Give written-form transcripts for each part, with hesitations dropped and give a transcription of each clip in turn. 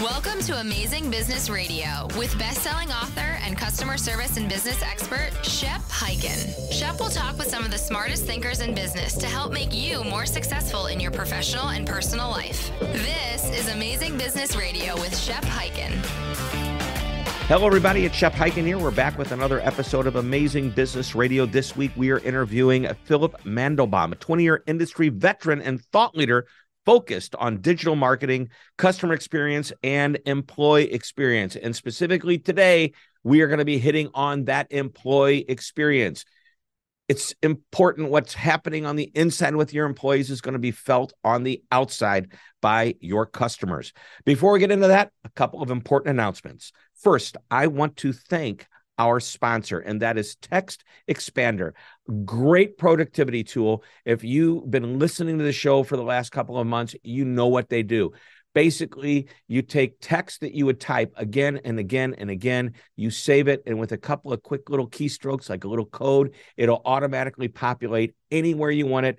Welcome to Amazing Business Radio with best-selling author and customer service and business expert, Shep Hyken. Shep will talk with some of the smartest thinkers in business to help make you more successful in your professional and personal life. This is Amazing Business Radio with Shep Hyken. Hello, everybody. It's Shep Hyken here. We're back with another episode of Amazing Business Radio. This week, we are interviewing Philip Mandelbaum, a 20-year industry veteran and thought leader focused on digital marketing, customer experience, and employee experience. And specifically today, we are going to be hitting on that employee experience. It's important what's happening on the inside with your employees is going to be felt on the outside by your customers. Before we get into that, a couple of important announcements. First, I want to thank our sponsor, and that is Text Expander. Great productivity tool. If you've been listening to the show for the last couple of months, you know what they do. Basically, you take text that you would type again and again and again, you save it, and with a couple of quick little keystrokes, like a little code, it'll automatically populate anywhere you want it.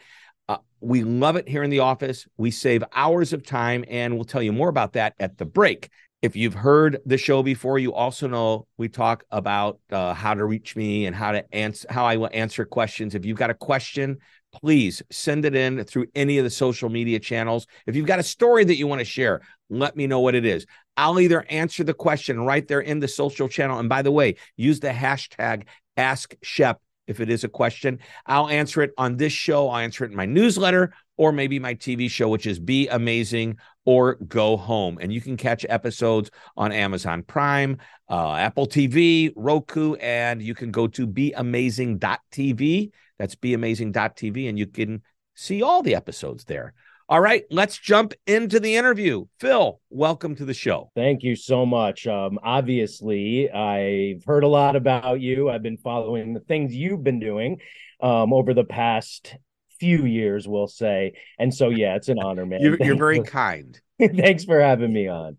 We love it here in the office. We save hours of time, and we'll tell you more about that at the break. If you've heard the show before, you also know we talk about how to reach me and how I will answer questions. If you've got a question, please send it in through any of the social media channels. If you've got a story that you want to share, let me know what it is. I'll either answer the question right there in the social channel. And by the way, use the hashtag AskShep if it is a question. I'll answer it on this show. I'll answer it in my newsletter or maybe my TV show, which is Be Amazing or Go Home. And you can catch episodes on Amazon Prime, Apple TV, Roku, and you can go to beamazing.tv. That's beamazing.tv, and you can see all the episodes there. All right, let's jump into the interview. Phil, welcome to the show. Thank you so much. Obviously, I've heard a lot about you. I've been following the things you've been doing over the past few years, we'll say. And so, yeah, it's an honor, man. You're very kind. Thanks for having me on.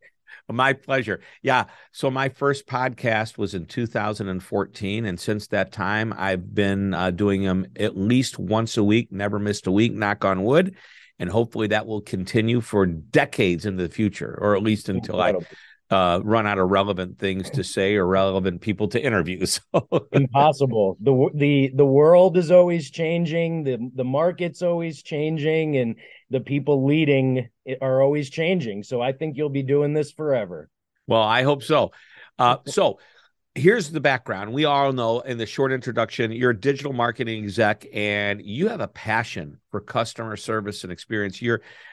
My pleasure. Yeah. So my first podcast was in 2014. And since that time, I've been doing them at least once a week, never missed a week, knock on wood. And hopefully that will continue for decades into the future, or at least until I run out of relevant things to say or relevant people to interview. So. Impossible. The world is always changing. The market's always changing, and the people leading are always changing. So I think you'll be doing this forever. Well, I hope so. So here's the background. We all know in the short introduction, you're a digital marketing exec and you have a passion for customer service and experience.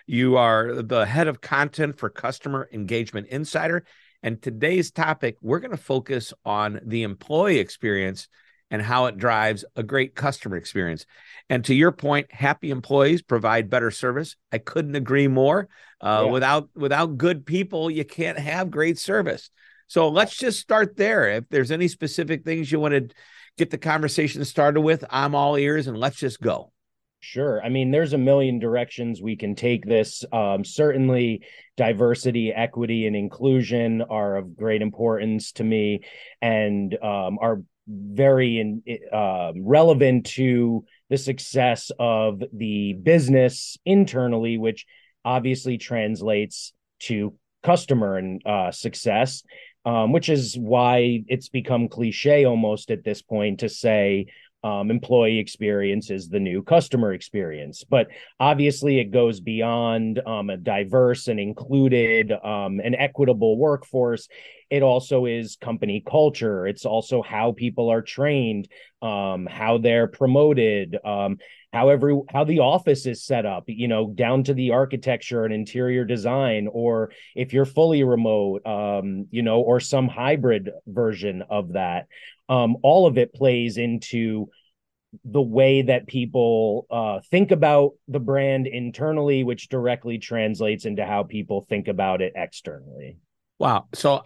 You are the head of content for Customer Engagement Insider. And today's topic, we're going to focus on the employee experience and how it drives a great customer experience. And to your point, happy employees provide better service. I couldn't agree more. Without good people, you can't have great service. So let's just start there. If there's any specific things you want to get the conversation started with, I'm all ears, and let's just go. Sure. I mean, there's a million directions we can take this. Certainly, diversity, equity, and inclusion are of great importance to me and are very relevant to the success of the business internally, which obviously translates to customer and success. Which is why it's become cliche almost at this point to say employee experience is the new customer experience. But obviously it goes beyond a diverse and included and equitable workforce. It also is company culture. It's also how people are trained, how they're promoted, how the office is set up, down to the architecture and interior design, or if you're fully remote, or some hybrid version of that. All of it plays into the way that people think about the brand internally, which directly translates into how people think about it externally. Wow. So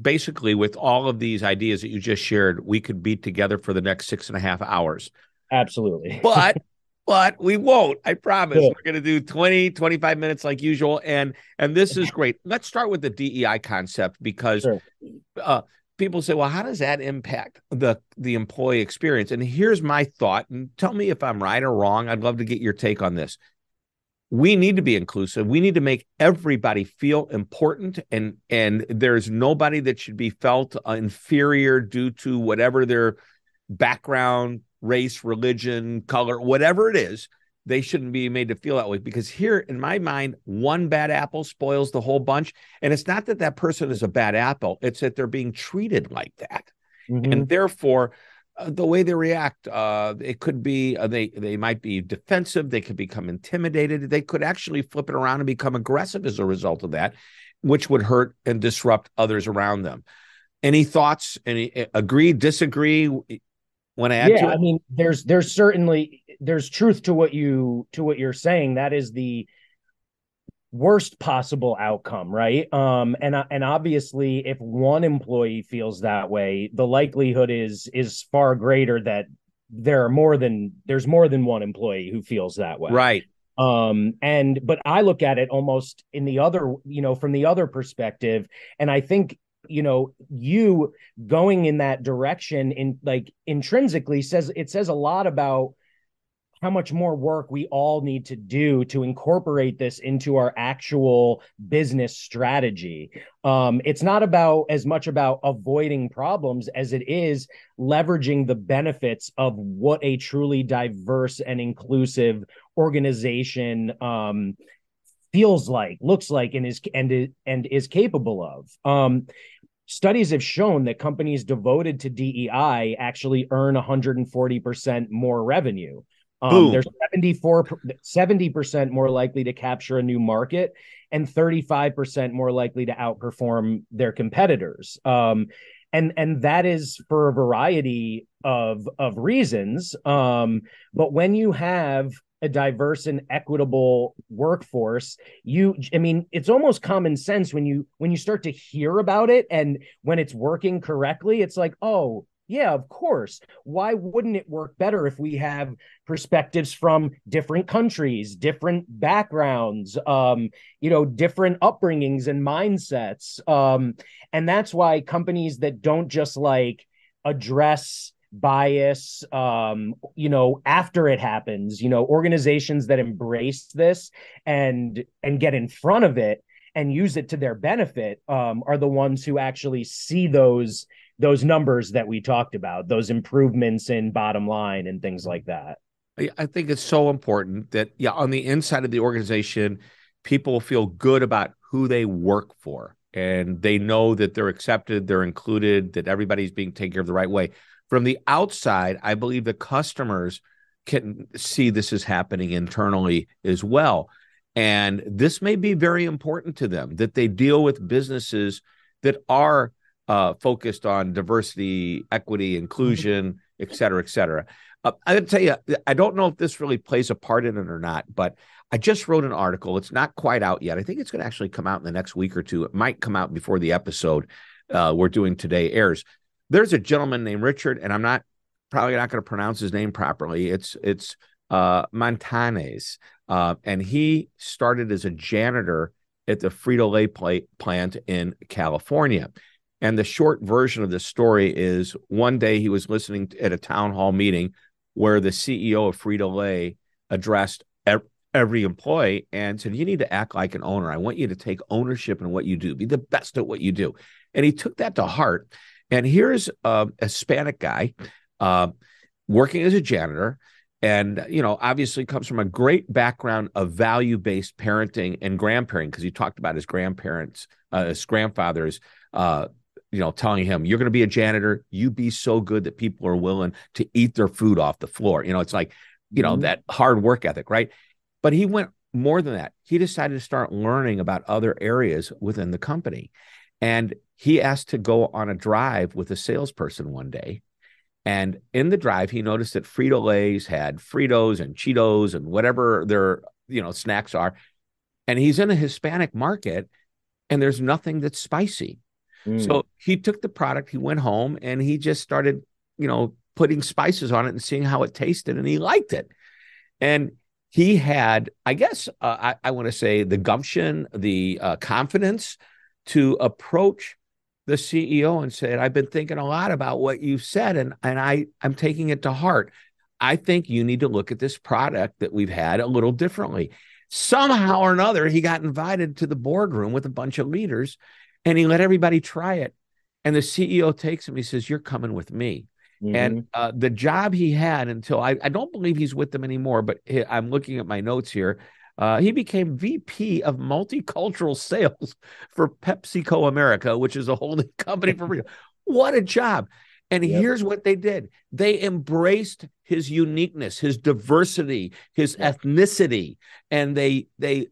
basically, with all of these ideas that you just shared, we could be together for the next 6.5 hours. Absolutely. But we won't. I promise. Good. We're going to do 20, 25 minutes like usual. And this is great. Let's start with the DEI concept because sure. People say, well, how does that impact the employee experience? And here's my thought, and tell me if I'm right or wrong. I'd love to get your take on this. we need to be inclusive. We need to make everybody feel important, and there's nobody that should be felt inferior due to whatever their background, race, religion, color, whatever it is. They shouldn't be made to feel that way, because here, in my mind, one bad apple spoils the whole bunch. And it's not that that person is a bad apple. It's that they're being treated like that. Mm-hmm. And therefore, the way they react, it could be they might be defensive. They could become intimidated. They could actually flip it around and become aggressive as a result of that, which would hurt and disrupt others around them. Any thoughts? Any agree, disagree? Want to add to it? I mean, there's certainly truth to what you're saying. That is the worst possible outcome, right? And obviously, if one employee feels that way, the likelihood is far greater that there's more than one employee who feels that way, right? But I look at it almost in the other, from the other perspective, and I think, you going in that direction in intrinsically says a lot about how much more work we all need to do to incorporate this into our actual business strategy. It's not as much about avoiding problems as it is leveraging the benefits of what a truly diverse and inclusive organization feels like, looks like, and is capable of. Studies have shown that companies devoted to DEI actually earn 140% more revenue. They're 70% more likely to capture a new market and 35% more likely to outperform their competitors. And that is for a variety of reasons. But when you have a diverse and equitable workforce, it's almost common sense when you start to hear about it, and when it's working correctly, it's like, oh yeah, of course. Why wouldn't it work better if we have perspectives from different countries, different backgrounds, different upbringings and mindsets? And that's why companies that don't just address bias, after it happens, organizations that embrace this and get in front of it and use it to their benefit, are the ones who actually see those numbers that we talked about, those improvements in bottom line and things like that. I think it's so important that, on the inside of the organization, people feel good about who they work for, and they know that they're accepted, they're included, that everybody's being taken care of the right way. From the outside, I believe the customers can see this is happening internally as well. And this may be very important to them, that they deal with businesses that are focused on diversity, equity, inclusion, et cetera, et cetera. I would tell you, I don't know if this really plays a part in it or not, but I just wrote an article. It's not quite out yet. I think it's going to actually come out in the next week or two. It might come out before the episode we're doing today airs. There's a gentleman named Richard, and I'm probably not going to pronounce his name properly. It's Montanes, and he started as a janitor at the Frito-Lay plant in California. And the short version of the story is, one day he was listening at a town hall meeting where the CEO of Frito-Lay addressed every employee and said, you need to act like an owner. I want you to take ownership in what you do, be the best at what you do. And he took that to heart. And here's a Hispanic guy working as a janitor, and, obviously comes from a great background of value-based parenting and grandparenting, because he talked about his grandparents, his grandfathers, telling him, you're going to be a janitor. You be so good that people are willing to eat their food off the floor. It's like, that hard work ethic, right? But he went more than that. He decided to start learning about other areas within the company. And he asked to go on a drive with a salesperson one day. And in the drive, he noticed that Frito-Lay's had Fritos and Cheetos and whatever their, snacks are. And he's in a Hispanic market, and there's nothing that's spicy. So he took the product, he went home, and he just started, putting spices on it and seeing how it tasted, and he liked it. And he had, I guess, I want to say, the gumption, the confidence to approach the CEO and said, I've been thinking a lot about what you've said, and I'm taking it to heart. I think you need to look at this product that we've had a little differently. Somehow or another, he got invited to the boardroom with a bunch of leaders, and he let everybody try it. And the CEO takes him. He says, "You're coming with me." And the job he had until I don't believe he's with them anymore, but I'm looking at my notes here. He became VP of multicultural sales for PepsiCo America, which is a holding company for what a job. And here's what they did. They embraced his uniqueness, his diversity, his ethnicity, and they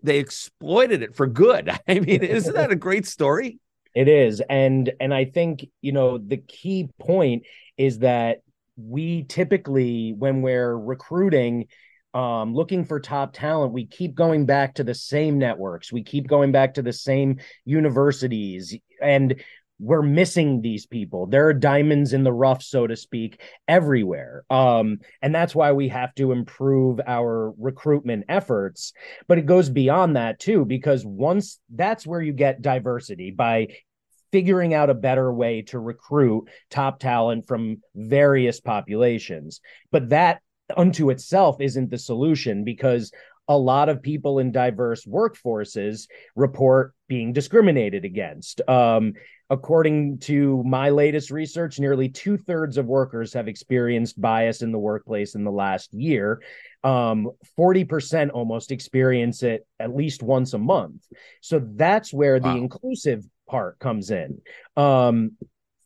exploited it for good. I mean, isn't that a great story? It is. And I think, the key point is that we typically, when we're recruiting, looking for top talent, we keep going back to the same networks. We keep going back to the same universities, and we're missing these people. There are diamonds in the rough, so to speak, everywhere. And that's why we have to improve our recruitment efforts. But it goes beyond that too, because once that's where you get diversity, by figuring out a better way to recruit top talent from various populations. But that unto itself isn't the solution, because a lot of people in diverse workforces report being discriminated against. According to my latest research, nearly 2/3 of workers have experienced bias in the workplace in the last year. 40% almost experience it at least once a month. So that's where the inclusive part comes in. And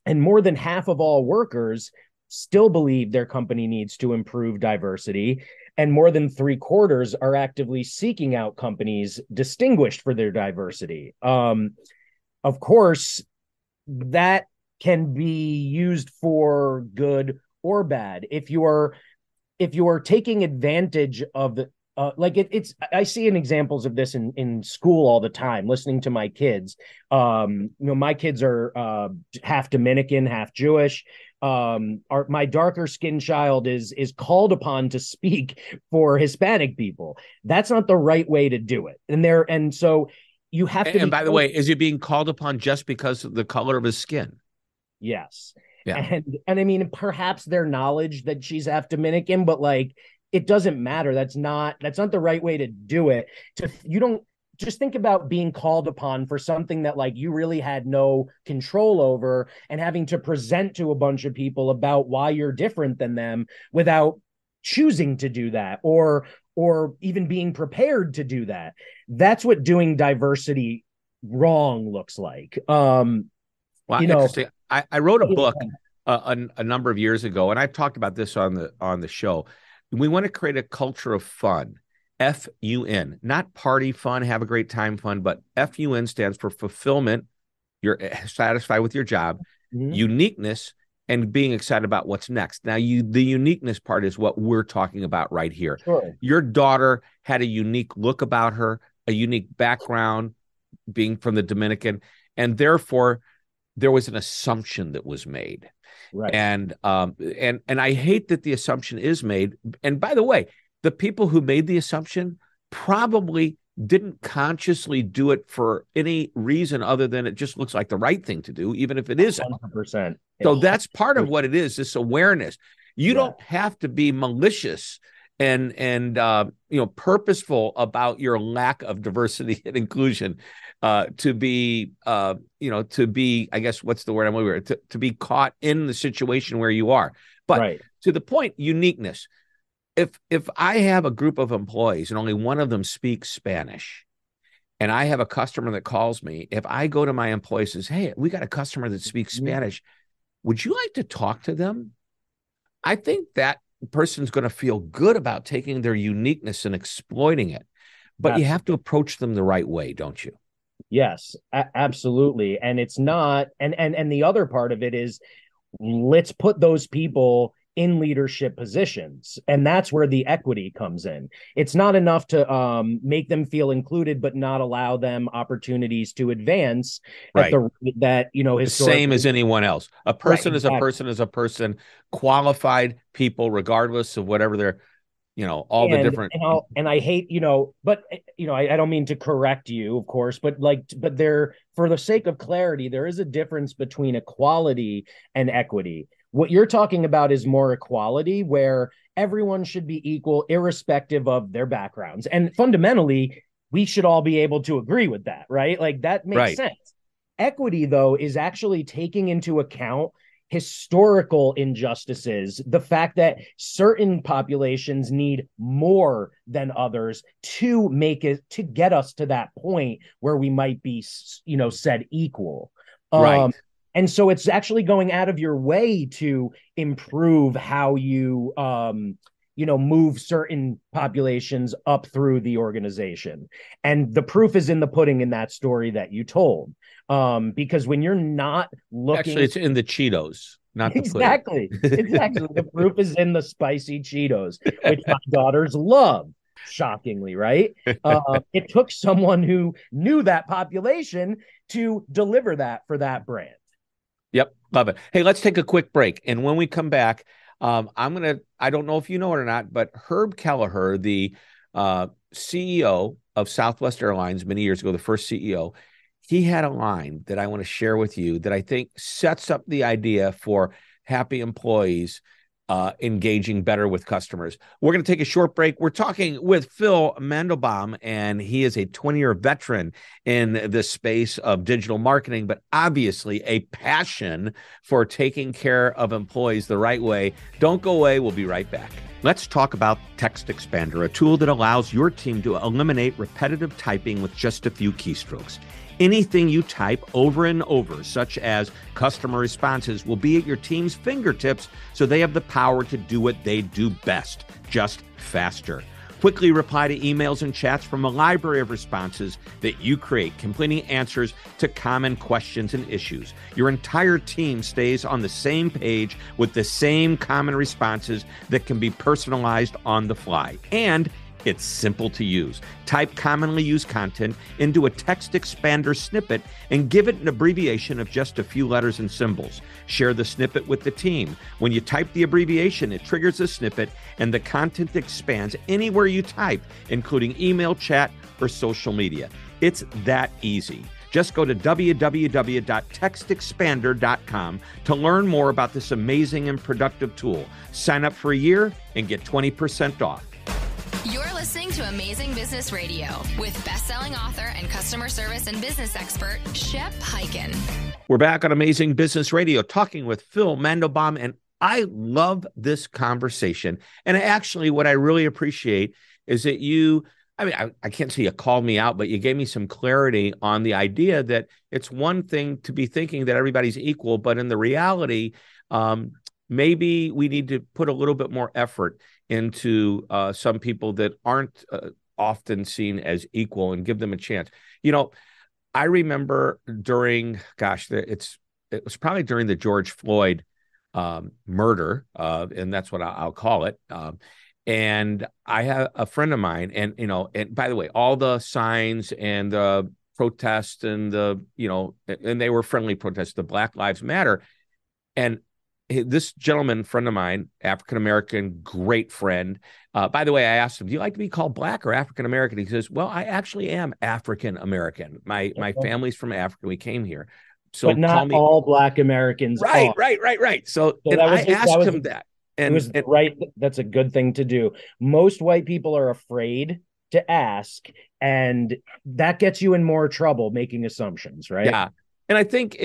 more than half of all workers still believe their company needs to improve diversity, and more than 3/4 are actively seeking out companies distinguished for their diversity. Of course, that can be used for good or bad. If you are taking advantage of I see examples of this in school all the time, listening to my kids. My kids are half Dominican, half Jewish. My darker skinned child is called upon to speak for Hispanic people. That's not the right way to do it. And so you have to. And by the way, is he being called upon just because of the color of his skin? Yes. Yeah. And I mean, perhaps their knowledge that she's half Dominican, but it doesn't matter. That's not the right way to do it. You don't just think about being called upon for something that you really had no control over, and having to present to a bunch of people about why you're different than them without choosing to do that, or even being prepared to do that. That's what doing diversity wrong looks like. Interesting. I wrote a book a number of years ago, and I've talked about this on the show. We want to create a culture of fun. FUN, not party fun, have a great time fun, but FUN stands for fulfillment. You're satisfied with your job, uniqueness, and being excited about what's next. Now, the uniqueness part is what we're talking about right here. Sure. Your daughter had a unique look about her, a unique background, being from the Dominican, and therefore there was an assumption that was made. Right. And I hate that the assumption is made. And by the way, the people who made the assumption probably didn't consciously do it for any reason other than it just looks like the right thing to do, even if it isn't. 100%. So that's part of what it is, this awareness. You don't have to be malicious and purposeful about your lack of diversity and inclusion to be, I guess, what's the word I'm looking for, to be caught in the situation where you are. But to the point, uniqueness. If I have a group of employees and only one of them speaks Spanish, and I have a customer that calls me, if I go to my employees and says, "Hey, we got a customer that speaks Spanish, would you like to talk to them?" I think that person's going to feel good about taking their uniqueness and exploiting it. But you have to approach them the right way, don't you? Yes, absolutely. And it's not, and the other part of it is, let's put those people in leadership positions. And that's where the equity comes in. It's not enough to make them feel included, but not allow them opportunities to advance at the same as anyone else. A person is a person is a person, qualified people, regardless of whatever they're, the different. And I hate, but, I don't mean to correct you, of course, but there, for the sake of clarity, there is a difference between equality and equity. What you're talking about is more equality, where everyone should be equal, irrespective of their backgrounds. And fundamentally, we should all be able to agree with that, right? Like that makes sense. Equity, though, is actually taking into account historical injustices, the fact that certain populations need more than others to make it, to get us to that point where we might be, said equal. And so it's actually going out of your way to improve how you, move certain populations up through the organization. And the proof is in the pudding in that story that you told. Because when you're not looking... Actually, it's in the Cheetos, not the pudding. Exactly. The proof is in the spicy Cheetos, which my daughters love. Shockingly, right? It took someone who knew that population to deliver that for that brand. Yep. Love it. Hey, let's take a quick break. And when we come back, I don't know if you know it or not, but Herb Kelleher, the CEO of Southwest Airlines many years ago, the first CEO, he had a line that I want to share with you that I think sets up the idea for happy employees engaging better with customers. We're going to take a short break. We're talking with Phil Mandelbaum, and he is a 20-year veteran in the space of digital marketing, but obviously a passion for taking care of employees the right way. Don't go away. We'll be right back. Let's talk about Text Expander, a tool that allows your team to eliminate repetitive typing with just a few keystrokes. Anything you type over and over, such as customer responses, will be at your team's fingertips, so they have the power to do what they do best, just faster. Quickly reply to emails and chats from a library of responses that you create, completing answers to common questions and issues. Your entire team stays on the same page with the same common responses that can be personalized on the fly. And it's simple to use. Type commonly used content into a text expander snippet and give it an abbreviation of just a few letters and symbols. Share the snippet with the team. When you type the abbreviation, it triggers the snippet and the content expands anywhere you type, including email, chat, or social media. It's that easy. Just go to www.textexpander.com to learn more about this amazing and productive tool. Sign up for a year and get 20% off. You're listening to Amazing Business Radio with best-selling author and customer service and business expert, Shep Hyken. We're back on Amazing Business Radio talking with Phil Mandelbaum, and I love this conversation. And actually, what I really appreciate is that I can't say you called me out, but you gave me some clarity on the idea that it's one thing to be thinking that everybody's equal, but in the reality, maybe we need to put a little bit more effort into some people that aren't often seen as equal and give them a chance. I remember during, it was probably during the George Floyd murder, and that's what I'll call it. And I have a friend of mine, and by the way, all the signs and the protests and and they were friendly protests, the Black Lives Matter. And this gentleman, friend of mine, African-American, great friend. By the way, I asked him, do you like to be called Black or African-American? He says, well, I actually am African-American. My family's from Africa. We came here. So but not all Black Americans are. Right. So I asked him that. That's a good thing to do. Most white people are afraid to ask, and that gets you in more trouble making assumptions, right? Yeah. And I think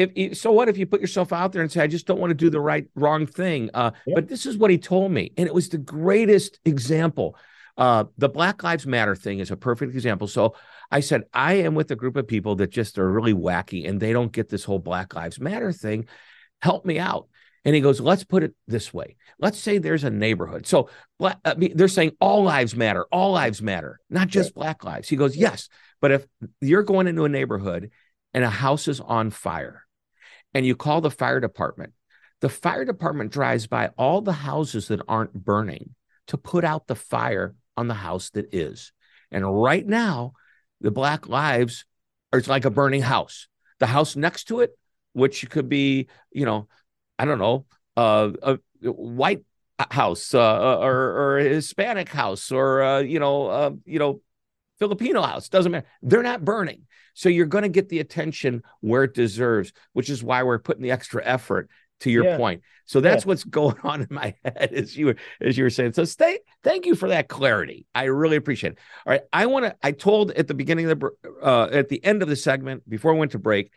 what if you put yourself out there and say, I just don't want to do the wrong thing. But this is what he told me. And it was the greatest example. The Black Lives Matter thing is a perfect example. So I said, I am with a group of people that just are really wacky and they don't get this whole Black Lives Matter thing. Help me out. And he goes, let's put it this way. Let's say there's a neighborhood. So they're saying all lives matter, not just Black lives. He goes, yes. But if you're going into a neighborhood and a house is on fire, and you call the fire department drives by all the houses that aren't burning to put out the fire on the house that is. And right now, the Black lives are like a burning house. The house next to it, which could be, I don't know, a white house or a Hispanic house or, Filipino house, doesn't matter. They're not burning. So you're going to get the attention where it deserves, which is why we're putting the extra effort to your Yeah. point. So that's what's going on in my head as you were saying. So thank you for that clarity. I really appreciate it. All right. I told at the beginning of at the end of the segment, before we went to break,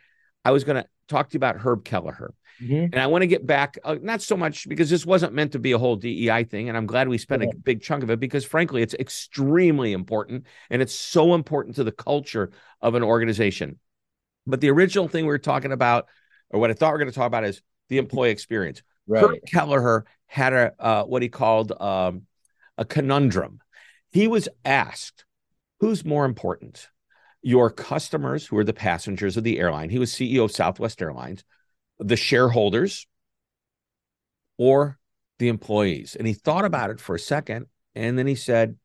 I was going to talk to you about Herb Kelleher. And I want to get back, not so much because this wasn't meant to be a whole DEI thing. And I'm glad we spent a big chunk of it because, frankly, it's extremely important. And it's so important to the culture of an organization. But the original thing we were talking about, or what I thought we were going to talk about, is the employee experience. Right. Herb Kelleher had what he called a conundrum. He was asked, who's more important? Your customers, who are the passengers of the airline. He was CEO of Southwest Airlines. The shareholders, or the employees. And he thought about it for a second, and then he said,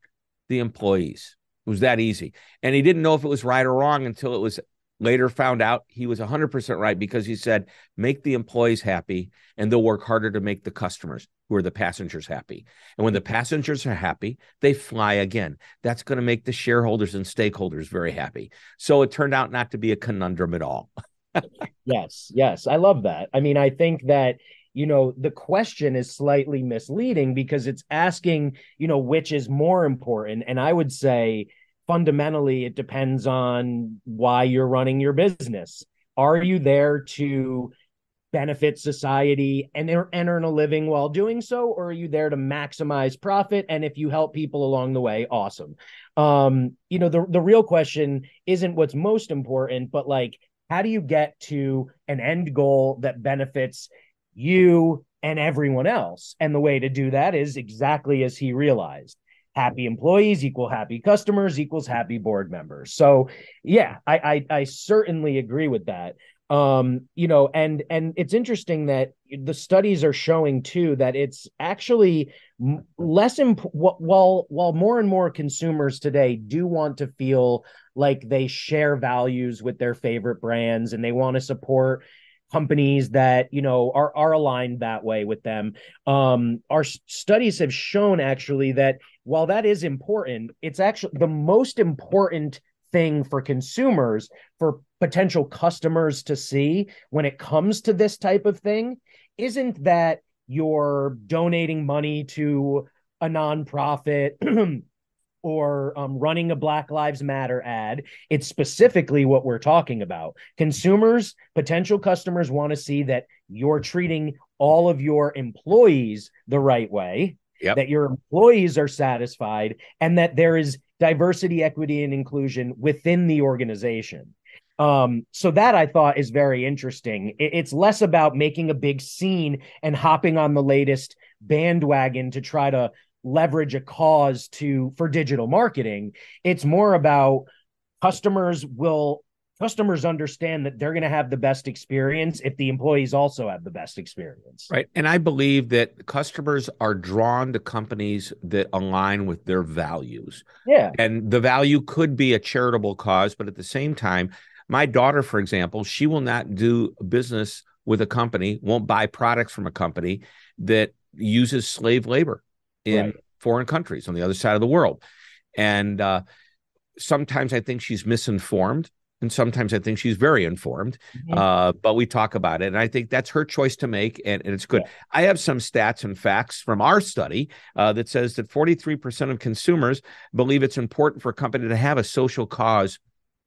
the employees. It was that easy. And he didn't know if it was right or wrong until it was later found out he was 100% right, because he said, make the employees happy, and they'll work harder to make the customers, who are the passengers, happy. And when the passengers are happy, they fly again. That's going to make the shareholders and stakeholders very happy. So it turned out not to be a conundrum at all. Yes. I love that. I mean, I think that, the question is slightly misleading because it's asking, which is more important. And I would say fundamentally, it depends on why you're running your business. Are you there to benefit society and earn a living while doing so? Or are you there to maximize profit? And if you help people along the way, awesome. The real question isn't what's most important, but like, how do you get to an end goal that benefits you and everyone else? And the way to do that is exactly as he realized. Happy employees equal happy customers equals happy board members. So yeah, I certainly agree with that. And it's interesting that the studies are showing too that it's actually less while more and more consumers today do want to feel like they share values with their favorite brands and they want to support companies that are aligned that way with them. Our studies have shown actually that while that is important, it's actually the most important thing for consumers, for potential customers to see when it comes to this type of thing, isn't that you're donating money to a nonprofit or running a Black Lives Matter ad. It's specifically what we're talking about. Consumers, potential customers want to see that you're treating all of your employees the right way, that your employees are satisfied, and that there is diversity, equity, and inclusion within the organization. So that I thought is very interesting. It's less about making a big scene and hopping on the latest bandwagon to try to leverage a cause for digital marketing. It's more about customers understand that they're going to have the best experience if the employees also have the best experience. Right. And I believe that customers are drawn to companies that align with their values. Yeah. And the value could be a charitable cause, but at the same time, my daughter, for example, she will not do business with a company, won't buy products from a company that uses slave labor in foreign countries on the other side of the world. And sometimes I think she's misinformed, and sometimes I think she's very informed, but we talk about it. And I think that's her choice to make, and it's good. Yeah. I have some stats and facts from our study that says that 43% of consumers believe it's important for a company to have a social cause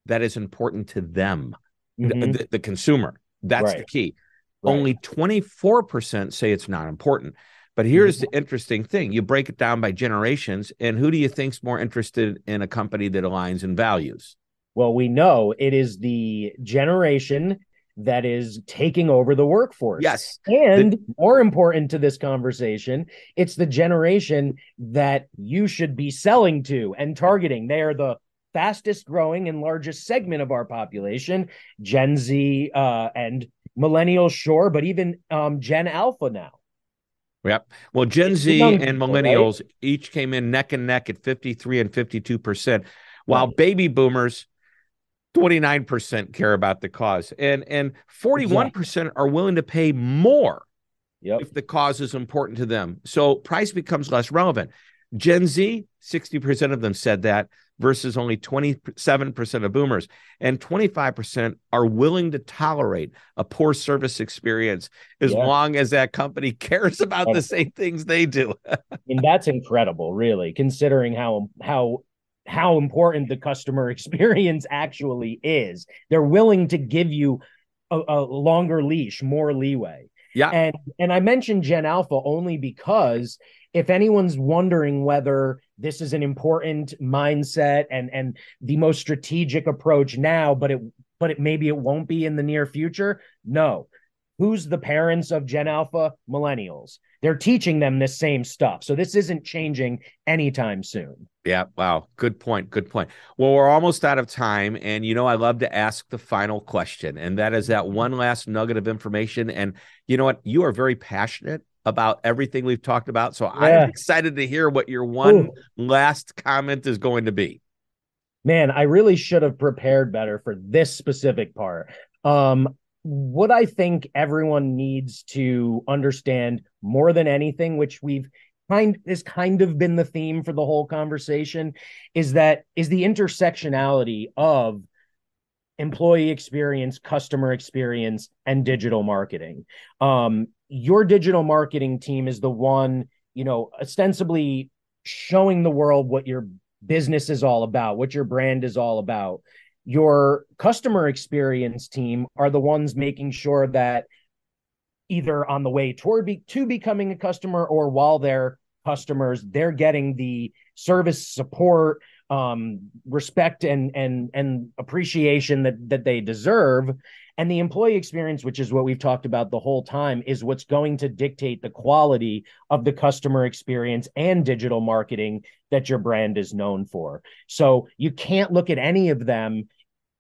that is important to them, the consumer. That's the key. Only 24% say it's not important. But here's the interesting thing. You break it down by generations, and who do you think's more interested in a company that aligns in values? Well, we know it is the generation that is taking over the workforce. Yes. And more important to this conversation, it's the generation that you should be selling to and targeting. They are the fastest growing and largest segment of our population, Gen Z and millennials, sure, but even Gen Alpha now. Yep. Well, Gen Z and millennials each came in neck and neck at 53 and 52%, while baby boomers, 29% care about the cause. And 41% are willing to pay more if the cause is important to them. So price becomes less relevant. Gen Z, 60% of them said that versus only 27% of boomers. And 25% are willing to tolerate a poor service experience as long as that company cares about the same things they do. I mean, that's incredible, really, considering how important the customer experience actually is. They're willing to give you a longer leash, more leeway. Yeah. And I mentioned Gen Alpha only because if anyone's wondering whether this is an important mindset and the most strategic approach now, but maybe it won't be in the near future. No. Who's the parents of Gen Alpha? Millennials. They're teaching them this same stuff. So this isn't changing anytime soon. Yeah. Wow. Good point. Good point. Well, we're almost out of time. And, I love to ask the final question. And that is that one last nugget of information. And you know what? You are very passionate about everything we've talked about. So I'm excited to hear what your one last comment is going to be. Man, I really should have prepared better for this specific part. What I think everyone needs to understand more than anything, which has kind of been the theme for the whole conversation, is the intersectionality of employee experience, customer experience, and digital marketing. Your digital marketing team is the one, ostensibly showing the world what your business is all about, what your brand is all about. Your customer experience team are the ones making sure that either on the way to becoming a customer or while they're customers, they're getting the service, support, respect and appreciation that they deserve. And the employee experience, which is what we've talked about the whole time, is what's going to dictate the quality of the customer experience and digital marketing that your brand is known for. So you can't look at any of them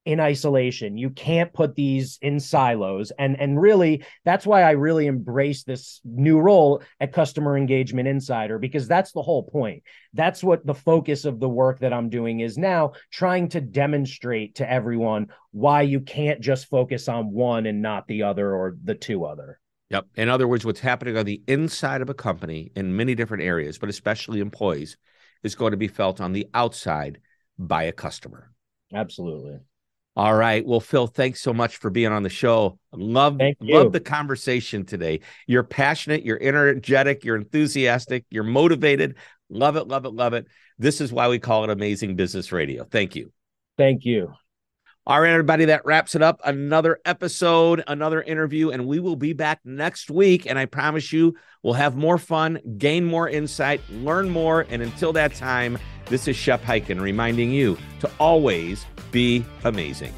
in isolation. You can't put these in silos. And really, that's why I really embrace this new role at Customer Engagement Insider, because that's the whole point. That's what the focus of the work that I'm doing is now, trying to demonstrate to everyone why you can't just focus on one and not the other or the two other. Yep. In other words, what's happening on the inside of a company in many different areas, but especially employees, is going to be felt on the outside by a customer. Absolutely. All right. Well, Phil, thanks so much for being on the show. Love the conversation today. You're passionate, you're energetic, you're enthusiastic, you're motivated. Love it, love it, love it. This is why we call it Amazing Business Radio. Thank you. Thank you. All right, everybody, that wraps it up. Another episode, another interview, and we will be back next week. And I promise you, we'll have more fun, gain more insight, learn more. And until that time, this is Shep Hyken reminding you to always be amazing.